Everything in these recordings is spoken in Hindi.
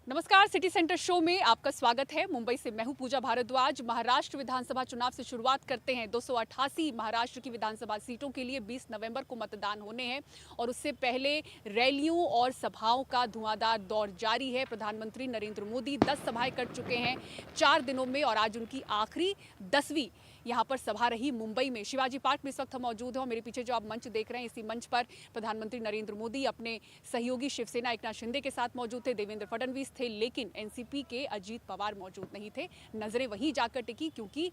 नमस्कार, सिटी सेंटर शो में आपका स्वागत है। मुंबई से मैं हूं पूजा भारद्वाज। महाराष्ट्र विधानसभा चुनाव से शुरुआत करते हैं। 288 महाराष्ट्र की विधानसभा सीटों के लिए 20 नवंबर को मतदान होने हैं और उससे पहले रैलियों और सभाओं का धुआंधार दौर जारी है। प्रधानमंत्री नरेंद्र मोदी 10 सभाएं कर चुके हैं 4 दिनों में और आज उनकी आखिरी 10वीं यहाँ पर सभा रही मुंबई में। शिवाजी पार्क में इस वक्त हम मौजूद हैं और मेरे पीछे जो आप मंच देख रहे हैं, इसी मंच पर प्रधानमंत्री नरेंद्र मोदी अपने सहयोगी शिवसेना एकनाथ शिंदे के साथ मौजूद थे, देवेंद्र फडणवीस थे, लेकिन एनसीपी के अजीत पवार मौजूद नहीं थे। नजरें वहीं जाकर टिकी क्योंकि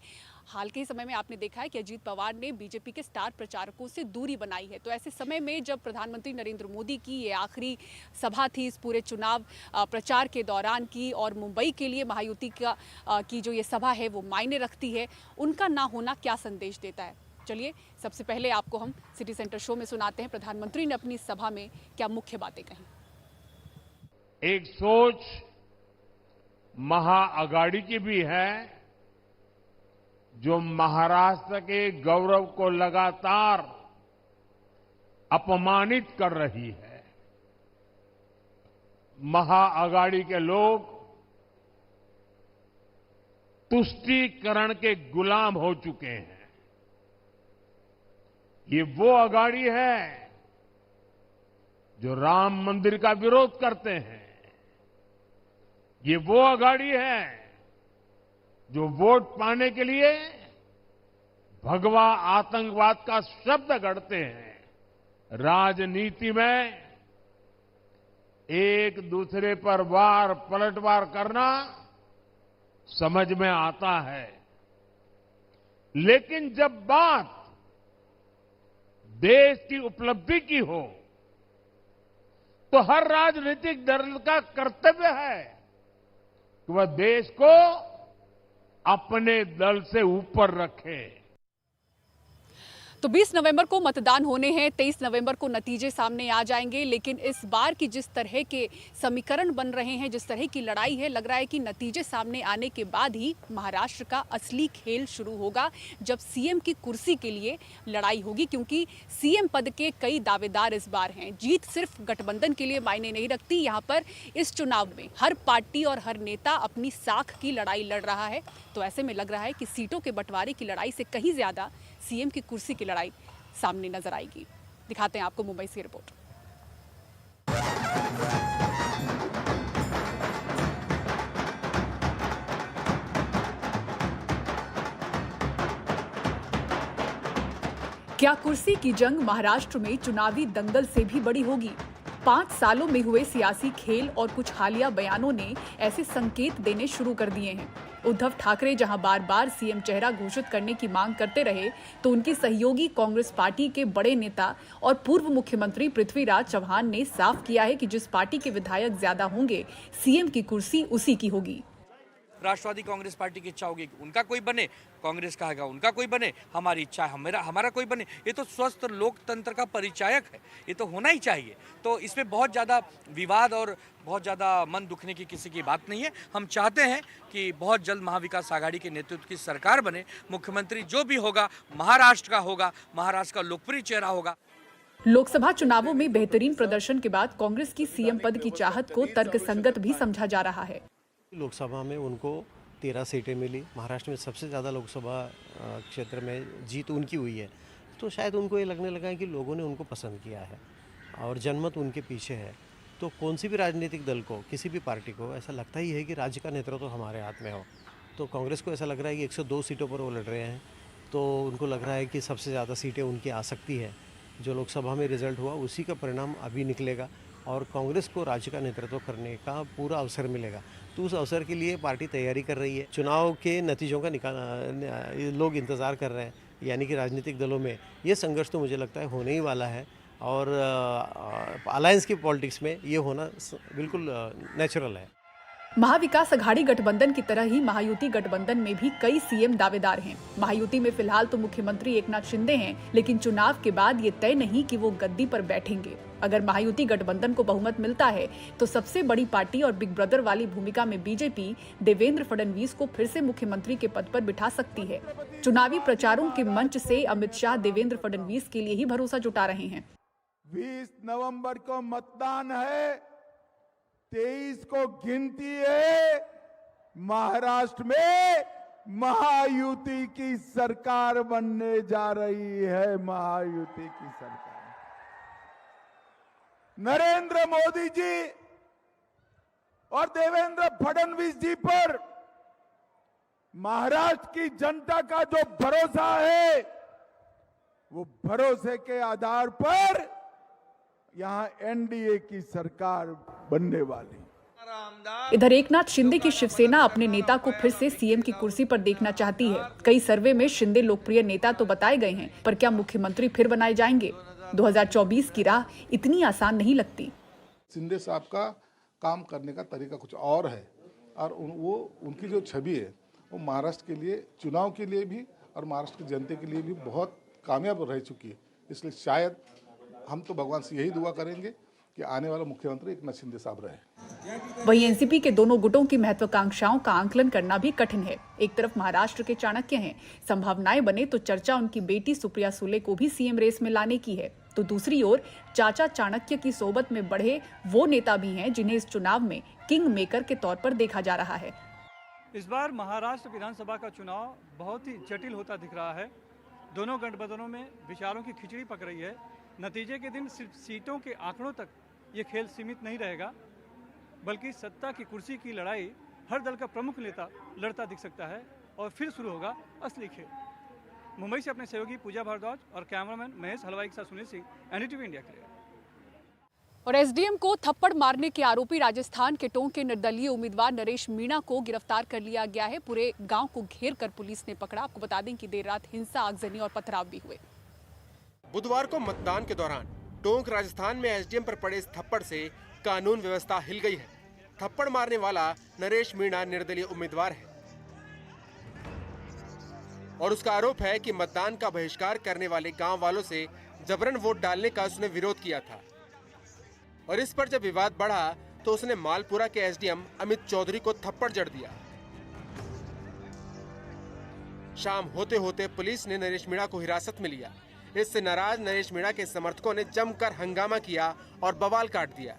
हाल के समय में आपने देखा है कि अजीत पवार ने बीजेपी के स्टार प्रचारकों से दूरी बनाई है। तो ऐसे समय में जब प्रधानमंत्री नरेंद्र मोदी की ये आखिरी सभा थी इस पूरे चुनाव प्रचार के दौरान की और मुंबई के लिए महायुति की जो ये सभा है वो मायने रखती है, उनका ना होना क्या संदेश देता है? चलिए सबसे पहले आपको हम सिटी सेंटर शो में सुनाते हैं प्रधानमंत्री ने अपनी सभा में क्या मुख्य बातें कही। एक सोच महाअघाड़ी की भी है जो महाराष्ट्र के गौरव को लगातार अपमानित कर रही है। महाअघाड़ी के लोग तुष्टीकरण के गुलाम हो चुके हैं। ये वो अघाड़ी है जो राम मंदिर का विरोध करते हैं। ये वो अघाड़ी है जो वोट पाने के लिए भगवा आतंकवाद का शब्द गढ़ते हैं। राजनीति में एक दूसरे पर वार पलटवार करना समझ में आता है, लेकिन जब बात देश की उपलब्धि की हो तो हर राजनीतिक दल का कर्तव्य है कि वह देश को अपने दल से ऊपर रखे। तो 20 नवंबर को मतदान होने हैं, 23 नवंबर को नतीजे सामने आ जाएंगे, लेकिन इस बार की जिस तरह के समीकरण बन रहे हैं, जिस तरह की लड़ाई है, लग रहा है कि नतीजे सामने आने के बाद ही महाराष्ट्र का असली खेल शुरू होगा, जब सीएम की कुर्सी के लिए लड़ाई होगी। क्योंकि सीएम पद के कई दावेदार इस बार हैं। जीत सिर्फ गठबंधन के लिए मायने नहीं रखती। यहाँ पर इस चुनाव में हर पार्टी और हर नेता अपनी साख की लड़ाई लड़ रहा है। तो ऐसे में लग रहा है कि सीटों के बंटवारे की लड़ाई से कहीं ज्यादा सीएम की कुर्सी की लड़ाई सामने नजर आएगी। दिखाते हैं आपको मुंबई से रिपोर्ट। क्या कुर्सी की जंग महाराष्ट्र में चुनावी दंगल से भी बड़ी होगी? 5 सालों में हुए सियासी खेल और कुछ हालिया बयानों ने ऐसे संकेत देने शुरू कर दिए हैं। उद्धव ठाकरे जहां बार बार सीएम चेहरा घोषित करने की मांग करते रहे, तो उनकी सहयोगी कांग्रेस पार्टी के बड़े नेता और पूर्व मुख्यमंत्री पृथ्वीराज चव्हाण ने साफ किया है कि जिस पार्टी के विधायक ज्यादा होंगे, सीएम की कुर्सी उसी की होगी। राष्ट्रवादी कांग्रेस पार्टी की इच्छा होगी उनका कोई बने, कांग्रेस कहेगा उनका कोई बने, हमारी इच्छा है हमारा कोई बने। ये तो स्वस्थ लोकतंत्र का परिचायक है, ये तो होना ही चाहिए। तो इसमें बहुत ज़्यादा विवाद और बहुत ज़्यादा मन दुखने की किसी की बात नहीं है। हम चाहते हैं कि बहुत जल्द महाविकास आघाड़ी के नेतृत्व की सरकार बने। मुख्यमंत्री जो भी होगा महाराष्ट्र का होगा, महाराष्ट्र का लोकप्रिय चेहरा होगा। लोकसभा चुनावों में बेहतरीन प्रदर्शन के बाद कांग्रेस की सीएम पद की चाहत को तर्कसंगत भी समझा जा रहा है। लोकसभा में उनको 13 सीटें मिली। महाराष्ट्र में सबसे ज़्यादा लोकसभा क्षेत्र में जीत उनकी हुई है, तो शायद उनको ये लगने लगा है कि लोगों ने उनको पसंद किया है और जनमत उनके पीछे है। तो कौन सी भी राजनीतिक दल को, किसी भी पार्टी को ऐसा लगता ही है कि राज्य का नेतृत्व तो हमारे हाथ में हो। तो कांग्रेस को ऐसा लग रहा है कि 102 सीटों पर वो लड़ रहे हैं, तो उनको लग रहा है कि सबसे ज़्यादा सीटें उनकी आ सकती है। जो लोकसभा में रिजल्ट हुआ उसी का परिणाम अभी निकलेगा और कांग्रेस को राज्य का नेतृत्व करने का पूरा अवसर मिलेगा। तो उस अवसर के लिए पार्टी तैयारी कर रही है। चुनाव के नतीजों का लोग इंतज़ार कर रहे हैं, यानी कि राजनीतिक दलों में ये संघर्ष तो मुझे लगता है होने ही वाला है और अलायंस की पॉलिटिक्स में ये होना बिल्कुल नेचुरल है। महाविकास अघाड़ी गठबंधन की तरह ही महायुति गठबंधन में भी कई सीएम दावेदार हैं। महायुति में फिलहाल तो मुख्यमंत्री एकनाथ शिंदे हैं, लेकिन चुनाव के बाद ये तय नहीं कि वो गद्दी पर बैठेंगे। अगर महायुति गठबंधन को बहुमत मिलता है तो सबसे बड़ी पार्टी और बिग ब्रदर वाली भूमिका में बीजेपी देवेंद्र फडणवीस को फिर से मुख्यमंत्री के पद पर बिठा सकती है। चुनावी प्रचारों के मंच से अमित शाह देवेंद्र फडणवीस के लिए ही भरोसा जुटा रहे हैं। 20 नवंबर को मतदान है, 23 को गिनती है, महाराष्ट्र में महायुति की सरकार बनने जा रही है। महायुति की सरकार। नरेंद्र मोदी जी और देवेंद्र फडणवीस जी पर महाराष्ट्र की जनता का जो भरोसा है, वो भरोसे के आधार पर यहां एनडीए की सरकार बनने वाली। इधर एकनाथ शिंदे की शिवसेना अपने नेता को फिर से सीएम की कुर्सी पर देखना चाहती है। कई सर्वे में शिंदे लोकप्रिय नेता तो बताए गए हैं, पर क्या मुख्यमंत्री फिर बनाए जाएंगे? 2024 की राह इतनी आसान नहीं लगती। शिंदे साहब का काम करने का तरीका कुछ और है और उनकी जो छवि है वो महाराष्ट्र के लिए, चुनाव के लिए भी और महाराष्ट्र की जनता के लिए भी बहुत कामयाब रह चुकी है। इसलिए शायद हम तो भगवान से यही दुआ करेंगे कि आने वाला मुख्यमंत्री एकनाथ शिंदे साहब रहे। वहीं एनसीपी के दोनों गुटों की महत्वाकांक्षाओं का आंकलन करना भी कठिन है। एक तरफ महाराष्ट्र के चाणक्य हैं, संभावनाएं बने तो चर्चा उनकी बेटी सुप्रिया सुले को भी सीएम रेस में लाने की है, तो दूसरी ओर चाचा चाणक्य की सोबत में बढ़े वो नेता भी हैं जिन्हें इस चुनाव में किंग मेकर के तौर पर देखा जा रहा है। इस बार महाराष्ट्र विधानसभा का चुनाव बहुत ही जटिल होता दिख रहा है। दोनों गठबंधनों में विचारों की खिचड़ी पक रही है। नतीजे के दिन सिर्फ सीटों के आंकड़ों तक ये खेल सीमित नहीं रहेगा, बल्कि सत्ता की कुर्सी की लड़ाई हर दल का प्रमुख नेता लड़ता दिख सकता है और फिर शुरू होगा असली खेल। मुंबई से अपने सहयोगी पूजा भारद्वाज और कैमरामैन महेश हलवाई के साथ सुनील सिंह, एनडीटीवी इंडिया के लिए। और एसडीएम को थप्पड़ मारने के आरोपी राजस्थान के टोंक के निर्दलीय उम्मीदवार नरेश मीणा को गिरफ्तार कर लिया गया है। पूरे गांव को घेर कर पुलिस ने पकड़ा। आपको बता दें कि देर रात हिंसा, आगजनी और पथराव भी हुए। बुधवार को मतदान के दौरान टोंक राजस्थान में एसडीएम पर पड़े इस थप्पड़ से कानून व्यवस्था हिल गई है। थप्पड़ मारने वाला नरेश मीणा निर्दलीय उम्मीदवार है और उसका आरोप है कि मतदान का बहिष्कार करने वाले गांव वालों से जबरन वोट डालने का उसने विरोध किया था। और इस पर जब विवाद बढ़ा तो उसने मालपुरा के एसडीएम अमित चौधरी को थप्पड़ जड़ दिया। शाम होते होते पुलिस ने नरेश मीणा को हिरासत में लिया। इससे नाराज नरेश मीणा के समर्थकों ने जमकर हंगामा किया और बवाल काट दिया।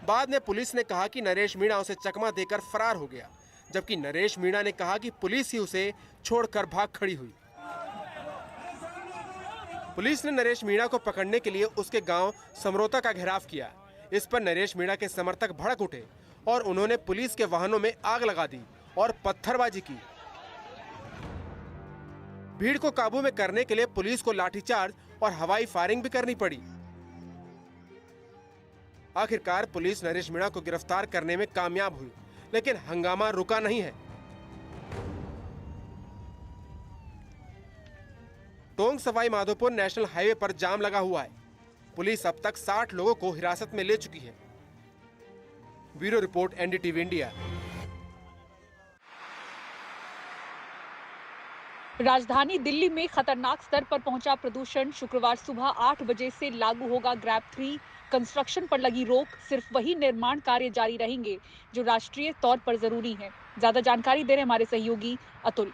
बाद में पुलिस ने कहा कि नरेश मीणा उसे चकमा देकर फरार हो गया, जबकि नरेश मीणा ने कहा कि पुलिस ही उसे छोड़कर भाग खड़ी हुई। पुलिस ने नरेश मीणा को पकड़ने के लिए उसके गांव समरोता का घेराव किया। इस पर नरेश मीणा के समर्थक भड़क उठे और उन्होंने पुलिस के वाहनों में आग लगा दी और पत्थरबाजी की। भीड़ को काबू में करने के लिए पुलिस को लाठीचार्ज और हवाई फायरिंग भी करनी पड़ी। आखिरकार पुलिस नरेश मीणा को गिरफ्तार करने में कामयाब हुई, लेकिन हंगामा रुका नहीं है। टोंक सवाई माधोपुर नेशनल हाईवे पर जाम लगा हुआ है। पुलिस अब तक 60 लोगों को हिरासत में ले चुकी है। Bureau report, NDTV India. राजधानी दिल्ली में खतरनाक स्तर पर पहुंचा प्रदूषण। शुक्रवार सुबह 8 बजे से लागू होगा ग्रैब 3। कंस्ट्रक्शन पर लगी रोक, सिर्फ वही निर्माण कार्य जारी रहेंगे जो राष्ट्रीय तौर पर जरूरी है। ज्यादा जानकारी दे रहे हमारे सहयोगी अतुल।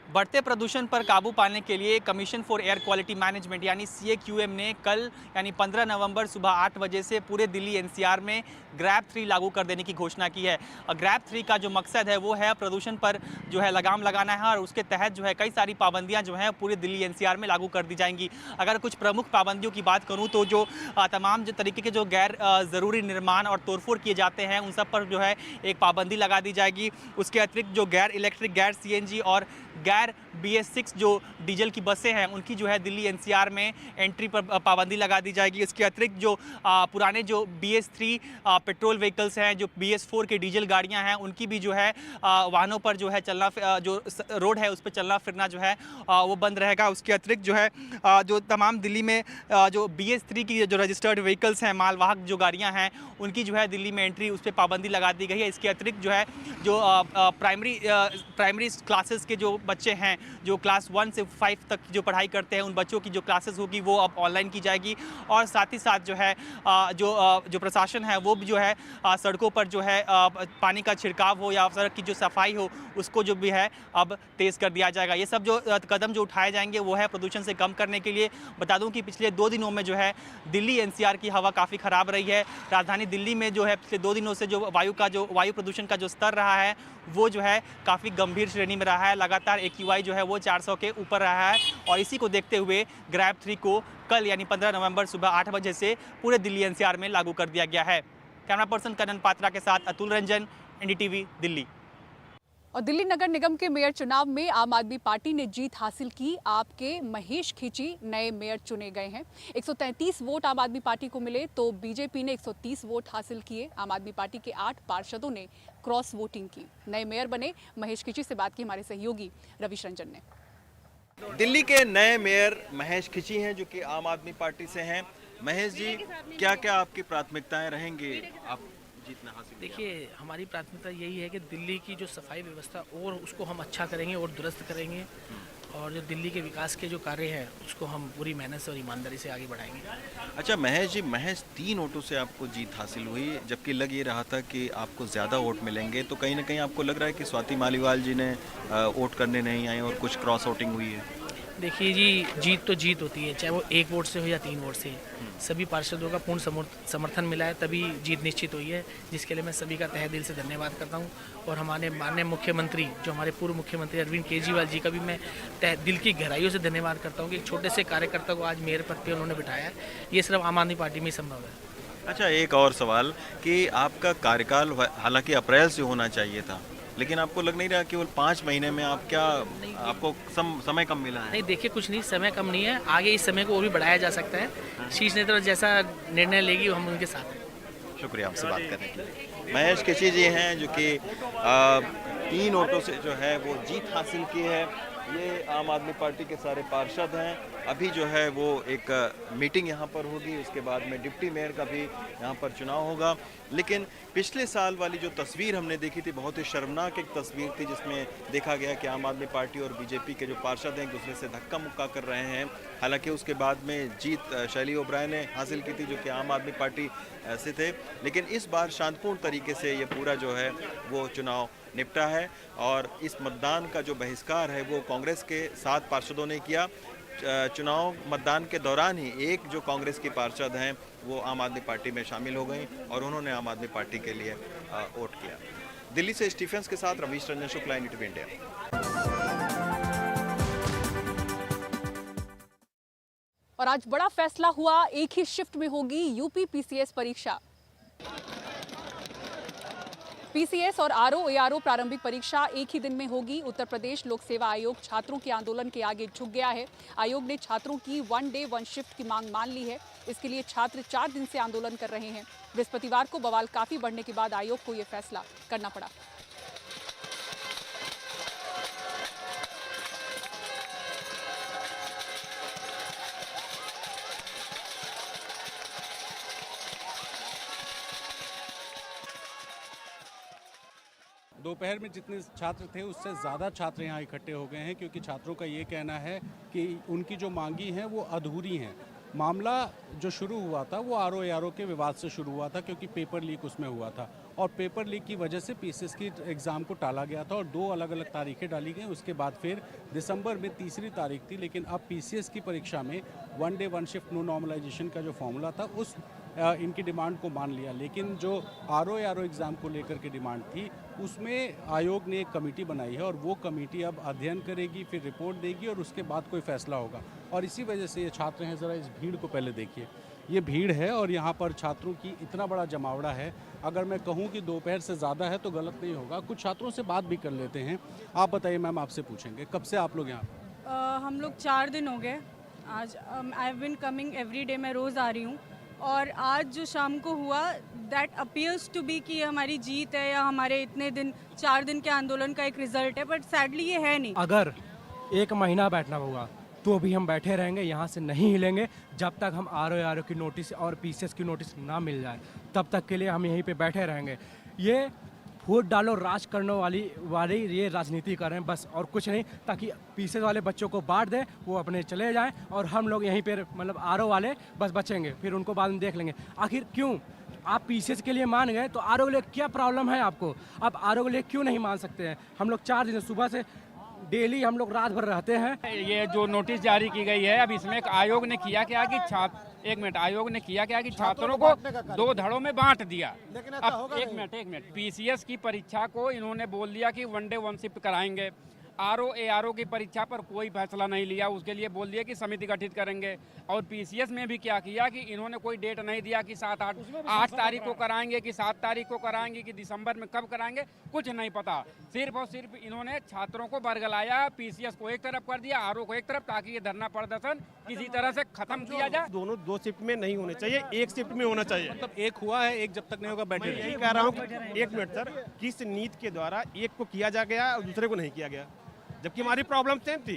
बढ़ते प्रदूषण पर काबू पाने के लिए commission for air quality management यानी CAQM ने कल यानी 15 नवंबर सुबह 8 बजे से पूरे दिल्ली NCR में ग्रैब 3 लागू कर देने की घोषणा की है। और ग्रैब 3 का जो मकसद है वो है प्रदूषण पर जो है लगाम लगाना है और उसके तहत जो है कई सारी पाबंदियां जो हैं पूरे दिल्ली NCR में लागू कर दी जाएंगी। अगर कुछ प्रमुख पाबंदियों की बात करूँ तो जो तमाम जो तरीके के जो गैर ज़रूरी निर्माण और तोड़फोड़ किए जाते हैं उन सब पर जो है एक पाबंदी लगा दी जाएगी। उसके अतिरिक्त जो गैर इलेक्ट्रिक, गैर CNG और गैर BS6 जो डीजल की बसें हैं उनकी जो है दिल्ली NCR में एंट्री पर पाबंदी लगा दी जाएगी। इसके अतिरिक्त जो पुराने जो BS3 पेट्रोल व्हीकल्स हैं, जो BS4 के डीजल गाड़ियां हैं, उनकी भी जो है वाहनों पर जो है चलना, जो रोड है उस पर चलना फिरना जो है वो बंद रहेगा। उसके अतिरिक्त जो है जो तमाम दिल्ली में जो BS3 की जो रजिस्टर्ड व्हीकल्स हैं, मालवाहक जो गाड़ियाँ हैं, उनकी जो है दिल्ली में एंट्री, उस पर पाबंदी लगा दी गई है। इसके अतिरिक्त जो है जो प्राइमरी क्लासेस के जो बच्चे हैं जो क्लास 1 से 5 तक जो पढ़ाई करते हैं, उन बच्चों की जो क्लासेस होगी वो अब ऑनलाइन की जाएगी। और साथ ही साथ जो है जो प्रशासन है वो भी जो है सड़कों पर जो है पानी का छिड़काव हो या सड़क की जो सफाई हो उसको जो भी है अब तेज़ कर दिया जाएगा। ये सब जो कदम जो उठाए जाएंगे वो है प्रदूषण से कम करने के लिए। बता दूं कि पिछले 2 दिनों में जो है दिल्ली एनसीआर की हवा काफ़ी ख़राब रही है। राजधानी दिल्ली में जो है पिछले 2 दिनों से जो वायु प्रदूषण का जो स्तर रहा है वो जो है काफ़ी गंभीर श्रेणी में रहा है। लगातार AQI जो है वो 400 के ऊपर रहा है और इसी को देखते हुए ग्रैब 3 को कल यानी 15 नवंबर सुबह 8 बजे से पूरे दिल्ली एनसीआर में लागू कर दिया गया है। कैमरा पर्सन कनन पात्रा के साथ अतुल रंजन, NDTV दिल्ली। और दिल्ली नगर निगम के मेयर चुनाव में आम आदमी पार्टी ने जीत हासिल की। आपके महेश खींची नए मेयर चुने गए हैं। 133 वोट आम आदमी पार्टी को मिले तो बीजेपी ने 130 वोट हासिल किए। आम आदमी पार्टी के 8 पार्षदों ने क्रॉस वोटिंग की। नए मेयर बने महेश खींची से बात की हमारे सहयोगी रविश रंजन ने। दिल्ली के नए मेयर महेश खींची हैं जो कि आम आदमी पार्टी से हैं। महेश जी, क्या क्या आपकी प्राथमिकताएं रहेंगी आप जीतना हासिल? देखिए, हमारी प्राथमिकता यही है कि दिल्ली की जो सफाई व्यवस्था और उसको हम अच्छा करेंगे और दुरुस्त करेंगे और जो दिल्ली के विकास के जो कार्य हैं उसको हम पूरी मेहनत से और ईमानदारी से आगे बढ़ाएंगे। अच्छा महेश जी, महज 3 वोटों से आपको जीत हासिल हुई, जबकि लग ये रहा था कि आपको ज़्यादा वोट मिलेंगे, तो कहीं ना कहीं आपको लग रहा है कि स्वाति मालीवाल जी ने वोट करने नहीं आए और कुछ क्रॉस वोटिंग हुई है? देखिए जी, जीत तो जीत होती है, चाहे वो 1 वोट से हो या 3 वोट से। सभी पार्षदों का पूर्ण समर्थन मिला है तभी जीत निश्चित हुई है, जिसके लिए मैं सभी का तहे दिल से धन्यवाद करता हूं। और हमारे माननीय मुख्यमंत्री, जो हमारे पूर्व मुख्यमंत्री अरविंद केजरीवाल जी का भी मैं तहे दिल की गहराइयों से धन्यवाद करता हूं कि एक छोटे से कार्यकर्ता को आज मेयर पद पर उन्होंने बिठाया है। ये सिर्फ आम आदमी पार्टी में ही संभव है। अच्छा, एक और सवाल कि आपका कार्यकाल हालांकि अप्रैल से होना चाहिए था, लेकिन आपको लग नहीं रहा केवल 5 महीने में आपको समय कम मिला है? नहीं, देखिए कुछ नहीं, समय कम नहीं है, आगे इस समय को और भी बढ़ाया जा सकता है। शीर्ष नेतृत्व जैसा निर्णय लेगी हम उनके साथ हैं। शुक्रिया आपसे बात करने के लिए। महेश खींची जी हैं जो कि 3 वोटों से जो है वो जीत हासिल की है। ये आम आदमी पार्टी के सारे पार्षद हैं। अभी जो है वो एक मीटिंग यहाँ पर होगी, उसके बाद में डिप्टी मेयर का भी यहाँ पर चुनाव होगा। लेकिन पिछले साल वाली जो तस्वीर हमने देखी थी, बहुत ही शर्मनाक एक तस्वीर थी, जिसमें देखा गया कि आम आदमी पार्टी और बीजेपी के जो पार्षद हैं एक दूसरे से धक्का मुक्का कर रहे हैं। हालांकि उसके बाद में जीत शैली ओबराय ने हासिल की थी जो कि आम आदमी पार्टी से थे, लेकिन इस बार शांतिपूर्ण तरीके से ये पूरा जो है वो चुनाव निपटा है। और इस मतदान का जो बहिष्कार है वो कांग्रेस के 7 पार्षदों ने किया। चुनाव मतदान के दौरान ही एक जो कांग्रेस की पार्षद हैं वो आम आदमी पार्टी में शामिल हो गई और उन्होंने आम आदमी पार्टी के लिए वोट किया। दिल्ली से स्टीफेंस के साथ रवीश रंजन शुक्ला, NDTV इंडिया। और आज बड़ा फैसला हुआ, एक ही शिफ्ट में होगी यूपी PCS परीक्षा। PCS और RO-ARO प्रारंभिक परीक्षा एक ही दिन में होगी। उत्तर प्रदेश लोक सेवा आयोग छात्रों के आंदोलन के आगे झुक गया है। आयोग ने छात्रों की 1 डे 1 शिफ्ट की मांग मान ली है। इसके लिए छात्र 4 दिन से आंदोलन कर रहे हैं। बृहस्पतिवार को बवाल काफी बढ़ने के बाद आयोग को यह फैसला करना पड़ा। दोपहर में जितने छात्र थे उससे ज़्यादा छात्र यहाँ इकट्ठे हो गए हैं, क्योंकि छात्रों का ये कहना है कि उनकी जो मांगी हैं वो अधूरी हैं। मामला जो शुरू हुआ था वो RO-ARO के विवाद से शुरू हुआ था, क्योंकि पेपर लीक उसमें हुआ था और पेपर लीक की वजह से PCS की एग्ज़ाम को टाला गया था और 2 अलग अलग तारीखें डाली गई। उसके बाद फिर दिसंबर में 3री तारीख थी, लेकिन अब PCS की परीक्षा में 1 डे 1 शिफ्ट नो नॉर्मलाइजेशन का जो फॉर्मूला था उस इनकी डिमांड को मान लिया। लेकिन जो RO-ARO एग्ज़ाम को लेकर के डिमांड थी उसमें आयोग ने एक कमेटी बनाई है और वो कमेटी अब अध्ययन करेगी, फिर रिपोर्ट देगी और उसके बाद कोई फैसला होगा। और इसी वजह से ये छात्र हैं, ज़रा इस भीड़ को पहले देखिए, ये भीड़ है और यहाँ पर छात्रों की इतना बड़ा जमावड़ा है। अगर मैं कहूँ कि दोपहर से ज़्यादा है तो गलत नहीं होगा। कुछ छात्रों से बात भी कर लेते हैं। आप बताइए मैम, आपसे पूछेंगे कब से आप लोग यहाँ पर? हम लोग 4 दिन हो गए। आज I have been coming every day, मैं रोज़ आ रही हूँ और आज जो शाम को हुआ दैट अपीयर्स टू बी कि हमारी जीत है या हमारे इतने दिन 4 दिन के आंदोलन का एक रिजल्ट है, बट सैडली ये है नहीं। अगर 1 महीना बैठना होगा तो भी हम बैठे रहेंगे, यहाँ से नहीं हिलेंगे जब तक हम RO-ARO की नोटिस और PCS की नोटिस ना मिल जाए, तब तक के लिए हम यहीं पे बैठे रहेंगे। ये वोट डालो राज करने वाली ये राजनीति कर रहे हैं बस, और कुछ नहीं, ताकि पीछे वाले बच्चों को बांट दें, वो अपने चले जाएं और हम लोग यहीं पर मतलब आरओ वाले बस बचेंगे, फिर उनको बाद में देख लेंगे। आखिर क्यों आप पीसीएस के लिए मान गए तो आरओ के लिए क्या प्रॉब्लम है आपको? आप आरओ के लिए क्यों नहीं मान सकते हैं? हम लोग 4 दिन सुबह से डेली हम लोग रात भर रहते हैं। ये जो नोटिस जारी की गई है, अब इसमें आयोग ने किया क्या कि आयोग ने किया क्या कि छात्रों को 2 धड़ों में बांट दिया। अब एक मिनट पीसीएस की परीक्षा को इन्होंने बोल दिया कि 1 डे 1 शिफ्ट कराएंगे। आरओ एआरओ की परीक्षा पर कोई फैसला नहीं लिया, उसके लिए बोल दिया कि समिति गठित करेंगे। और पीसीएस में भी क्या किया कि इन्होंने कोई डेट नहीं दिया कि 8 तारीख को कराएंगे कि 7 तारीख को कराएंगे कि दिसंबर में कब कराएंगे, कुछ नहीं पता। सिर्फ और सिर्फ इन्होंने छात्रों को बरगलाया, पीसीएस को एक तरफ कर दिया, आरओ को एक तरफ, ताकि ये धरना प्रदर्शन किसी तरह से खत्म किया जाए। दोनों 2 शिफ्ट में नहीं होने चाहिए, 1 शिफ्ट में होना चाहिए। मतलब एक हुआ है, एक जब तक नहीं होगा बैठे मैं यही कह रहा हूँ। 1 मिनट सर, किस नीति के द्वारा एक को किया जा गया और दूसरे को नहीं किया गया, जबकि हमारी प्रॉब्लम सेम थी?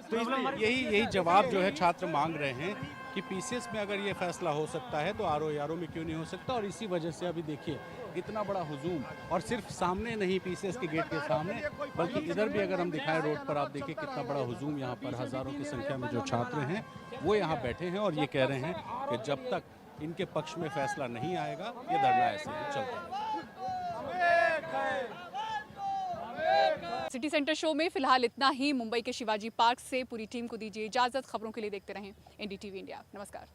तो यही जवाब जो है छात्र मांग रहे हैं कि पीसीएस में अगर ये फैसला हो सकता है तो आरओ में क्यों नहीं हो सकता। और इसी वजह से अभी देखिए इतना बड़ा हुजूम, और सिर्फ सामने नहीं पीसीएस के गेट के सामने, बल्कि इधर भी अगर हम दिखाएं रोड पर, आप देखिए कितना बड़ा हुजूम यहाँ पर, हज़ारों की संख्या में जो छात्र हैं वो यहाँ बैठे हैं और ये कह रहे हैं कि जब तक इनके पक्ष में फैसला नहीं आएगा ये धरना ऐसे ही चलता रहेगा। सिटी सेंटर शो में फिलहाल इतना ही। मुंबई के शिवाजी पार्क से पूरी टीम को दीजिए इजाजत। खबरों के लिए देखते रहें NDTV इंडिया। नमस्कार।